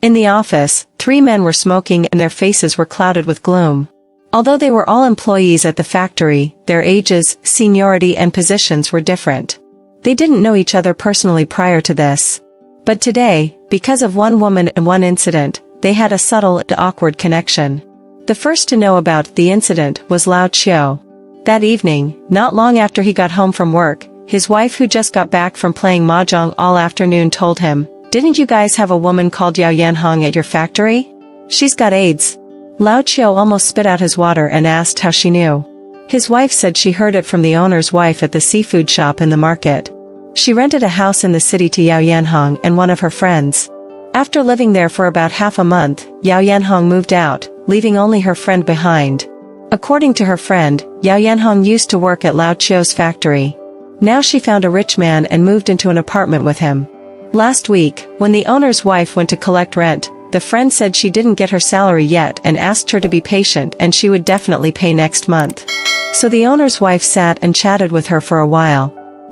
In the office, 3 men were smoking and their faces were clouded with gloom. Although they were all employees at the factory, their ages, seniority and positions were different. They didn't know each other personally prior to this. But today, because of one woman and one incident, they had a subtle and awkward connection. The first to know about the incident was Lao Qiu. That evening, not long after he got home from work, his wife who just got back from playing mahjong all afternoon told him, "Didn't you guys have a woman called Yao Yanhong at your factory? She's got AIDS." Lao Qiu almost spit out his water and asked how she knew. His wife said she heard it from the owner's wife at the seafood shop in the market. She rented a house in the city to Yao Yanhong and one of her friends. After living there for about half a month, Yao Yanhong moved out, leaving only her friend behind. According to her friend, Yao Yanhong used to work at Lao Qiu's factory. Now she found a rich man and moved into an apartment with him. Last week, when the owner's wife went to collect rent, the friend said she didn't get her salary yet and asked her to be patient and she would definitely pay next month. So the owner's wife sat and chatted with her for a while.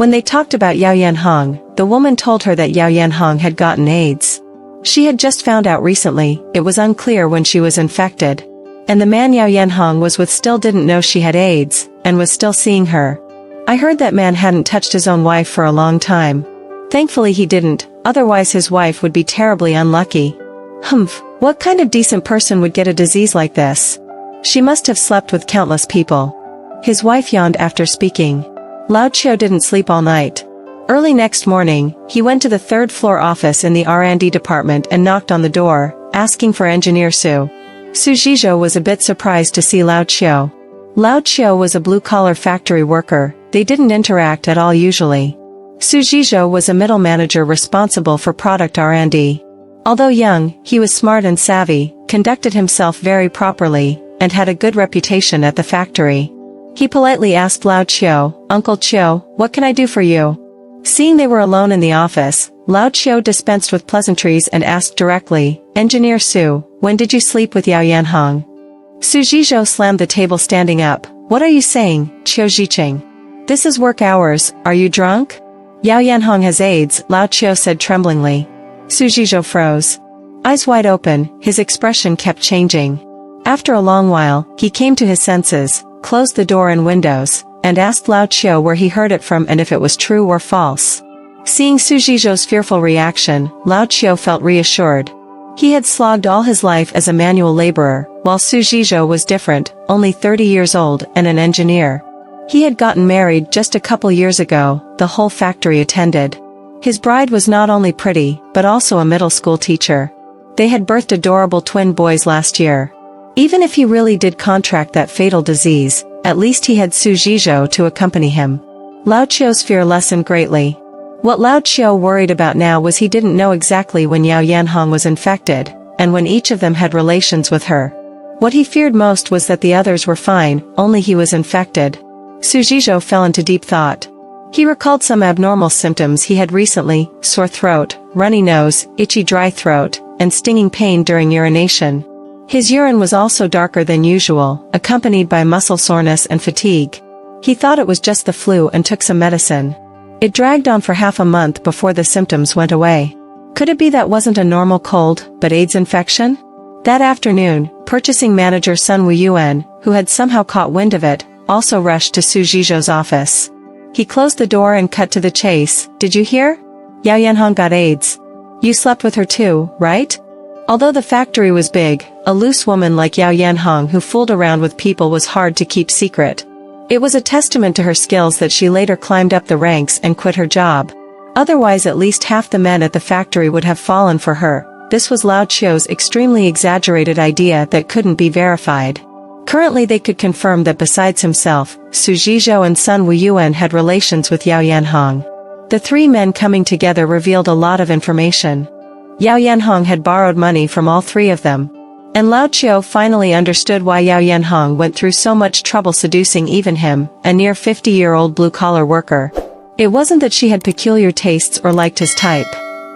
When they talked about Yao Yanhong, the woman told her that Yao Yanhong had gotten AIDS. She had just found out recently, it was unclear when she was infected. And the man Yao Yanhong was with still didn't know she had AIDS, and was still seeing her. I heard that man hadn't touched his own wife for a long time. Thankfully he didn't, otherwise his wife would be terribly unlucky. Humph, what kind of decent person would get a disease like this? She must have slept with countless people. His wife yawned after speaking. Lao Qiu didn't sleep all night. Early next morning, he went to the 3rd floor office in the R&D department and knocked on the door, asking for Engineer Su. Su Zhizhou was a bit surprised to see Lao Qiu. Lao Qiu was a blue-collar factory worker, they didn't interact at all usually. Su Zhizhou was a middle manager responsible for product R&D. Although young, he was smart and savvy, conducted himself very properly, and had a good reputation at the factory. He politely asked Lao Qiu, "Uncle Qiu, what can I do for you?" Seeing they were alone in the office, Lao Qiu dispensed with pleasantries and asked directly, "Engineer Su, when did you sleep with Yao Yanhong?" Su Zhizhou slammed the table standing up. "What are you saying, Qiu Zhiqing? This is work hours, are you drunk?" "Yao Yanhong has AIDS," Lao Qiu said tremblingly. Su Zhizhou froze. Eyes wide open, his expression kept changing. After a long while, he came to his senses, closed the door and windows, and asked Lao Qiu where he heard it from and if it was true or false. Seeing Su Zhizhou's fearful reaction, Lao Qiu felt reassured. He had slogged all his life as a manual laborer, while Su Zhizhou was different, only 30 years old and an engineer. He had gotten married just a couple years ago, the whole factory attended. His bride was not only pretty, but also a middle school teacher. They had birthed adorable twin boys last year. Even if he really did contract that fatal disease, at least he had Su Zhizhou to accompany him. Lao Qiu's fear lessened greatly. What Lao Qiu worried about now was he didn't know exactly when Yao Yanhong was infected, and when each of them had relations with her. What he feared most was that the others were fine, only he was infected. Su Zhizhou fell into deep thought. He recalled some abnormal symptoms he had recently: sore throat, runny nose, itchy dry throat, and stinging pain during urination. His urine was also darker than usual, accompanied by muscle soreness and fatigue. He thought it was just the flu and took some medicine. It dragged on for half a month before the symptoms went away. Could it be that wasn't a normal cold, but AIDS infection? That afternoon, purchasing manager Sun Wuyuan, who had somehow caught wind of it, also rushed to Su Zhizhou's office. He closed the door and cut to the chase. "Did you hear? Yao Yanhong got AIDS. You slept with her too, right?" Although the factory was big, a loose woman like Yao Yanhong who fooled around with people was hard to keep secret. It was a testament to her skills that she later climbed up the ranks and quit her job. Otherwise at least half the men at the factory would have fallen for her. This was Lao Qiu's extremely exaggerated idea that couldn't be verified. Currently they could confirm that besides himself, Su Zhizhou and Sun Wuyuan had relations with Yao Yanhong. The 3 men coming together revealed a lot of information. Yao Yanhong had borrowed money from all 3 of them. And Lao Qiu finally understood why Yao Yanhong went through so much trouble seducing even him, a near 50-year-old blue-collar worker. It wasn't that she had peculiar tastes or liked his type.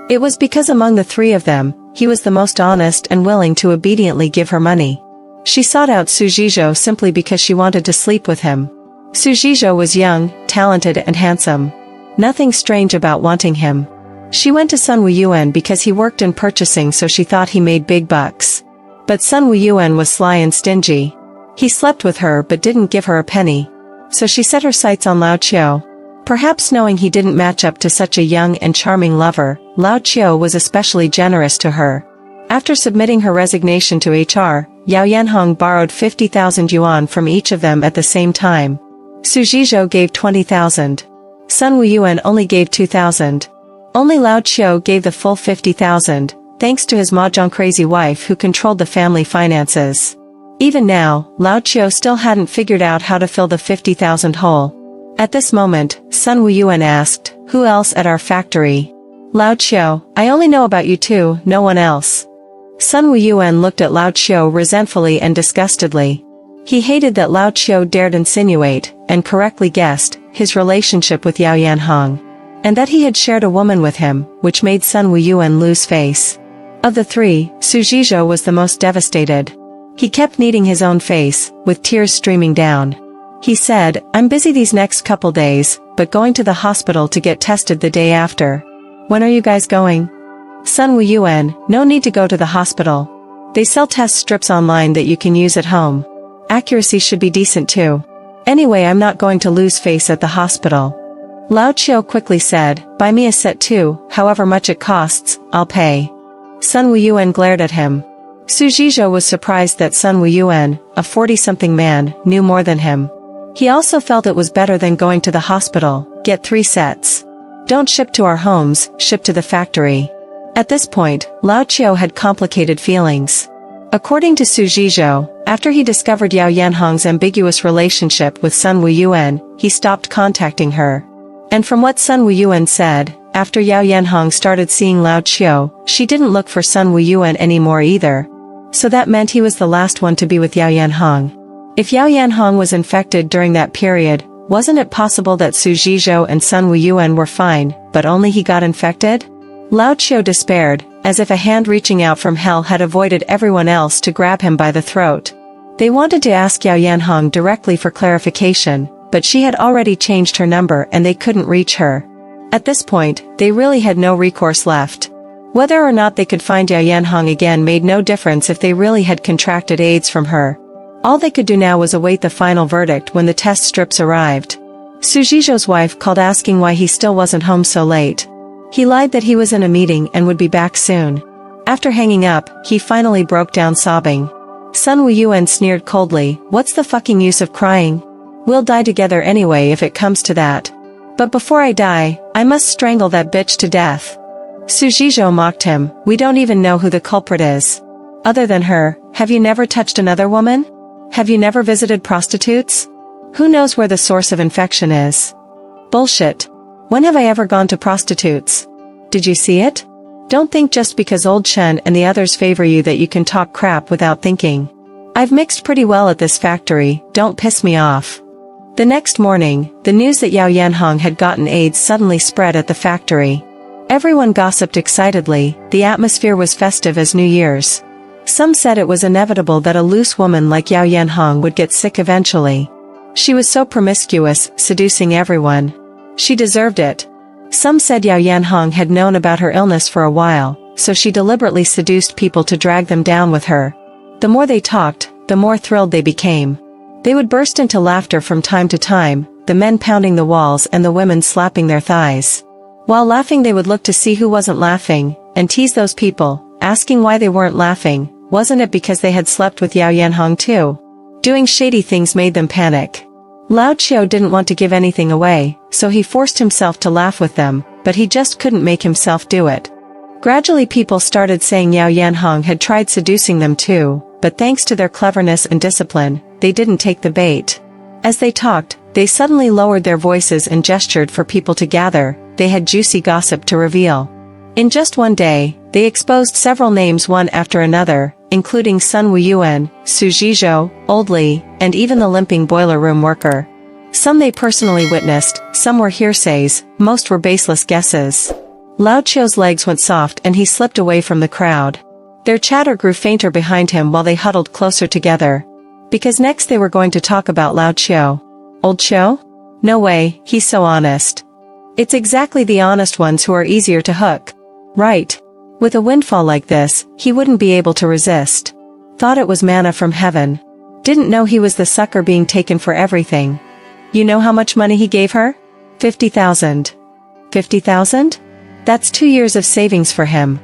It was because among the 3 of them, he was the most honest and willing to obediently give her money. She sought out Su Zhizhou simply because she wanted to sleep with him. Su Zhizhou was young, talented and handsome. Nothing strange about wanting him. She went to Sun Wuyuan because he worked in purchasing, so she thought he made big bucks. But Sun Wuyuan was sly and stingy. He slept with her but didn't give her a penny. So she set her sights on Lao Qiu. Perhaps knowing he didn't match up to such a young and charming lover, Lao Qiu was especially generous to her. After submitting her resignation to HR, Yao Yanhong borrowed 50,000 yuan from each of them at the same time. Su Zhizhou gave 20,000. Sun Wuyuan only gave 2,000. Only Lao Qiu gave the full 50,000, thanks to his mahjong-crazy wife who controlled the family finances. Even now, Lao Qiu still hadn't figured out how to fill the 50,000 hole. At this moment, Sun Wuyuan asked, "Who else at our factory?" "Lao Qiu, I only know about you two, no one else." Sun Wuyuan looked at Lao Qiu resentfully and disgustedly. He hated that Lao Qiu dared insinuate, and correctly guessed, his relationship with Yao Yanhong. And that he had shared a woman with him, which made Sun Wuyuan lose face. Of the three, Su Zhizhou was the most devastated. He kept kneading his own face, with tears streaming down. He said, "I'm busy these next couple days, but going to the hospital to get tested the day after." "When are you guys going?" Sun Wuyuan, "No need to go to the hospital. They sell test strips online that you can use at home. Accuracy should be decent too. Anyway, I'm not going to lose face at the hospital." Lao Qiu quickly said, "Buy me a set too, however much it costs, I'll pay." Sun Wuyuan glared at him. Su Zhizhou was surprised that Sun Wuyuan, a 40-something man, knew more than him. He also felt it was better than going to the hospital. "Get 3 sets. Don't ship to our homes, ship to the factory." At this point, Lao Qiu had complicated feelings. According to Su Zhizhou, after he discovered Yao Yanhong's ambiguous relationship with Sun Wuyuan, he stopped contacting her. And from what Sun Wuyuan said, after Yao Yanhong started seeing Lao Qiu, she didn't look for Sun Wuyuan anymore either. So that meant he was the last one to be with Yao Yanhong. If Yao Yanhong was infected during that period, wasn't it possible that Su Zhizhou and Sun Wuyuan were fine, but only he got infected? Lao Qiu despaired, as if a hand reaching out from hell had avoided everyone else to grab him by the throat. They wanted to ask Yao Yanhong directly for clarification, but she had already changed her number and they couldn't reach her. At this point, they really had no recourse left. Whether or not they could find Yao Yanhong again made no difference if they really had contracted AIDS from her. All they could do now was await the final verdict when the test strips arrived. Su Zhizhou's wife called asking why he still wasn't home so late. He lied that he was in a meeting and would be back soon. After hanging up, he finally broke down sobbing. Sun Wuyuan sneered coldly, "What's the fucking use of crying? We'll die together anyway if it comes to that. But before I die, I must strangle that bitch to death." Su Zhizhou mocked him, "We don't even know who the culprit is. Other than her, have you never touched another woman? Have you never visited prostitutes? Who knows where the source of infection is?" "Bullshit. When have I ever gone to prostitutes? Did you see it? Don't think just because old Chen and the others favor you that you can talk crap without thinking. I've mixed pretty well at this factory, don't piss me off." The next morning, the news that Yao Yanhong had gotten AIDS suddenly spread at the factory. Everyone gossiped excitedly, the atmosphere was festive as New Year's. Some said it was inevitable that a loose woman like Yao Yanhong would get sick eventually. She was so promiscuous, seducing everyone. She deserved it. Some said Yao Yanhong had known about her illness for a while, so she deliberately seduced people to drag them down with her. The more they talked, the more thrilled they became. They would burst into laughter from time to time, the men pounding the walls and the women slapping their thighs. While laughing they would look to see who wasn't laughing, and tease those people, asking why they weren't laughing. Wasn't it because they had slept with Yao Yanhong too? Doing shady things made them panic. Lao Qiu didn't want to give anything away, so he forced himself to laugh with them, but he just couldn't make himself do it. Gradually people started saying Yao Yanhong had tried seducing them too, but thanks to their cleverness and discipline, they didn't take the bait. As they talked, they suddenly lowered their voices and gestured for people to gather. They had juicy gossip to reveal. In just one day, they exposed several names one after another, including Sun Wuyuan, Su Zhizhou, Old Li, and even the limping boiler room worker. Some they personally witnessed, some were hearsays, most were baseless guesses. Lao Qiu's legs went soft and he slipped away from the crowd. Their chatter grew fainter behind him while they huddled closer together. Because next they were going to talk about Lao Qiu. Old Qiu? No way, he's so honest. It's exactly the honest ones who are easier to hook. Right. With a windfall like this, he wouldn't be able to resist. Thought it was manna from heaven. Didn't know he was the sucker being taken for everything. You know how much money he gave her? 50,000. 50,000? That's 2 years of savings for him.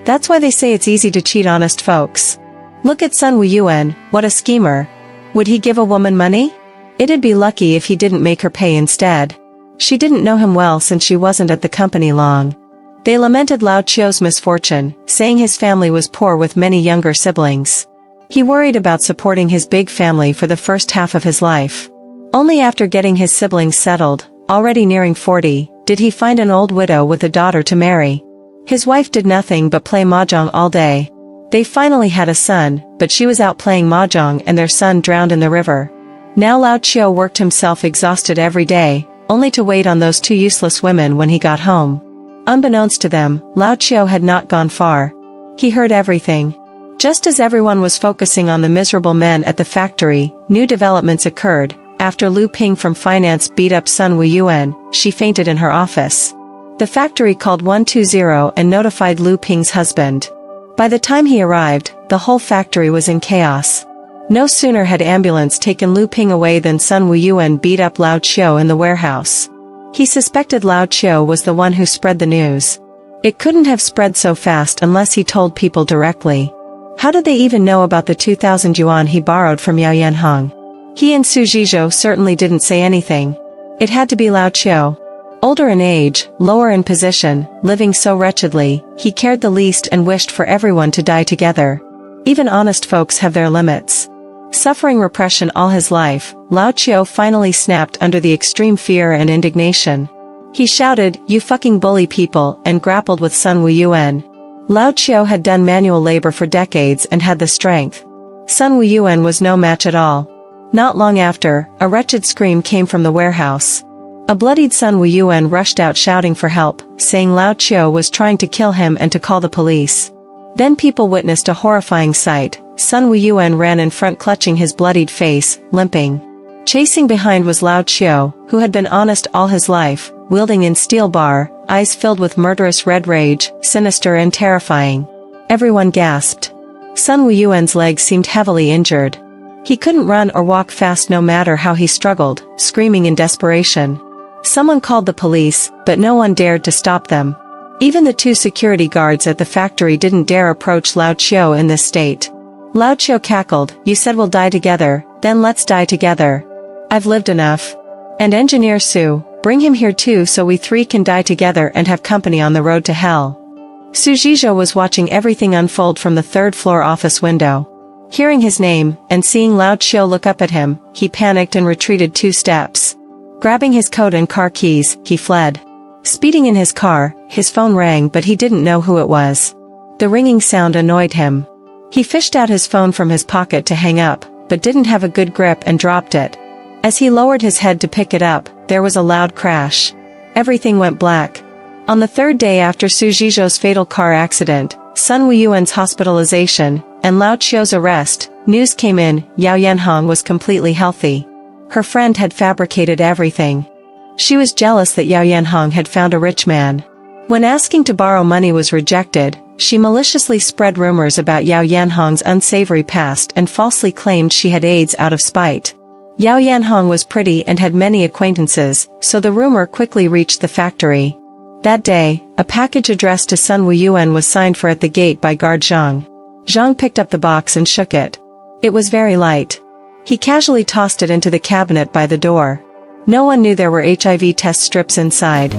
That's why they say it's easy to cheat honest folks. Look at Sun Wuyuan, what a schemer. Would he give a woman money? It'd be lucky if he didn't make her pay instead. She didn't know him well since she wasn't at the company long. They lamented Lao Chio's misfortune, saying his family was poor with many younger siblings. He worried about supporting his big family for the first half of his life. Only after getting his siblings settled, already nearing 40, did he find an old widow with a daughter to marry. His wife did nothing but play mahjong all day. They finally had a son, but she was out playing mahjong and their son drowned in the river. Now Lao Chio worked himself exhausted every day, only to wait on those two useless women when he got home. Unbeknownst to them, Lao Chio had not gone far. He heard everything. Just as everyone was focusing on the miserable men at the factory, new developments occurred. After Lu Ping from finance beat up Sun Wuyuan, she fainted in her office. The factory called 120 and notified Lu Ping's husband. By the time he arrived, the whole factory was in chaos. No sooner had ambulance taken Lu Ping away than Sun Wuyuan beat up Lao Chio in the warehouse. He suspected Lao Chio was the one who spread the news. It couldn't have spread so fast unless he told people directly. How did they even know about the 2,000 yuan he borrowed from Yao Yanhong? He and Su Zhizhou certainly didn't say anything. It had to be Lao Chio. Older in age, lower in position, living so wretchedly, he cared the least and wished for everyone to die together. Even honest folks have their limits. Suffering repression all his life, Lao Chio finally snapped under the extreme fear and indignation. He shouted, "You fucking bully people," and grappled with Sun Wuyuan. Lao Chio had done manual labor for decades and had the strength. Sun Wuyuan was no match at all. Not long after, a wretched scream came from the warehouse. A bloodied Sun Wuyuan rushed out shouting for help, saying Lao Chio was trying to kill him and to call the police. Then people witnessed a horrifying sight. Sun Wuyuan ran in front clutching his bloodied face, limping. Chasing behind was Lao Chio, who had been honest all his life, wielding an steel bar, eyes filled with murderous red rage, sinister and terrifying. Everyone gasped. Sun Wuyuan's legs seemed heavily injured. He couldn't run or walk fast no matter how he struggled, screaming in desperation. Someone called the police, but no one dared to stop them. Even the two security guards at the factory didn't dare approach Lao Chio in this state. Lao Chio cackled, "You said we'll die together, then let's die together. I've lived enough. And Engineer Su, bring him here too so we three can die together and have company on the road to hell." Su Zhizhou was watching everything unfold from the third-floor office window. Hearing his name, and seeing Lao Chio look up at him, he panicked and retreated 2 steps. Grabbing his coat and car keys, he fled. Speeding in his car, his phone rang but he didn't know who it was. The ringing sound annoyed him. He fished out his phone from his pocket to hang up, but didn't have a good grip and dropped it. As he lowered his head to pick it up, there was a loud crash. Everything went black. On the 3rd day after Su Zhizhou's fatal car accident, Sun Wuyuan's hospitalization, and Lao Chio's arrest, news came in. Yao Yanhong was completely healthy. Her friend had fabricated everything. She was jealous that Yao Yanhong had found a rich man. When asking to borrow money was rejected, she maliciously spread rumors about Yao Yanhong's unsavory past and falsely claimed she had AIDS out of spite. Yao Yanhong was pretty and had many acquaintances, so the rumor quickly reached the factory. That day, a package addressed to Sun Wuyuan was signed for at the gate by guard Zhang. Zhang picked up the box and shook it. It was very light. He casually tossed it into the cabinet by the door. No one knew there were HIV test strips inside.